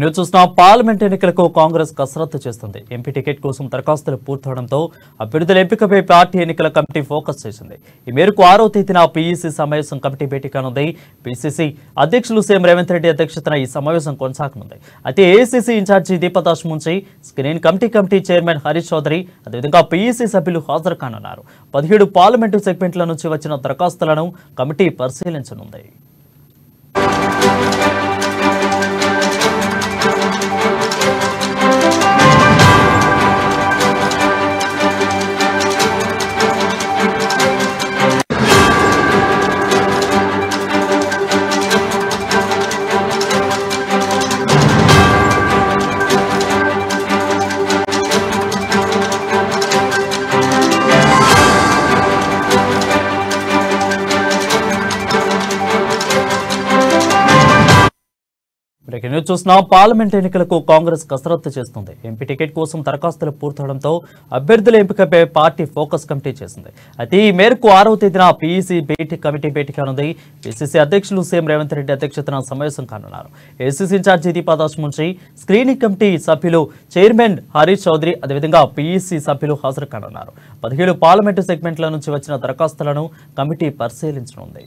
News చూసిన parliament ఎన్నికలకు కాంగ్రెస్ కసరత్తు చేస్తుంది. ఎంపీ టికెట్ కోసం దరఖాస్తులు పూర్తవడంతో అభ్యర్థుల ఎంపికపై పార్టీ ఎన్నికల కమిటీ ఫోకస్ చేసింది. ఈ మేరకు 6వ తేదీన పీఈసీ సమావేశం కమిటీ భేటీ కానుంది. పీసీసీ అధ్యక్షులు సీఎం రేవంత్ రెడ్డి అధ్యక్షతన ఈ సమావేశం కొనసాగనుంది. అయితే AICC incharge Deepa Das Munshi, screening committee chairman Harish Chaudhary, అదేవిధంగా పీఈసీ సభ్యులు హాజరు కానున్నారు. 17 పార్లమెంటు సెగ్మెంట్ల నుంచి వచ్చిన దరఖాస్తులను కమిటీ పరిశీలించనుంది. న్యూస్ చూసిన పార్లమెంట్ ఎన్నికలకు కాంగ్రెస్ కసరత్తు చేస్తుంది. ఎంపీ టికెట్ కోసం దరఖాస్తులు పూర్తవడంతో అభ్యర్థుల ఎంపికపై పార్టీ ఫోకస్ కమిటీ చేసింది. అయితే ఈ మేరకు 6వ తేదీన పీఈసీ కమిటీ భేటీ కానుంది. పీసీసీ అధ్యక్షులు సీఎం రేవంత్ రెడ్డి అధ్యక్షతన సమావేశం కానున్నారు. ACC incharge Deepa Das Munshi, screening committee సభ్యులు చైర్మన్ హరీష్ చౌదరి, అదేవిధంగా పీఈసీ సభ్యులు హాజరు కానున్నారు. 17 పార్లమెంటు సెగ్మెంట్ల నుంచి వచ్చిన దరఖాస్తులను కమిటీ పరిశీలించనుంది.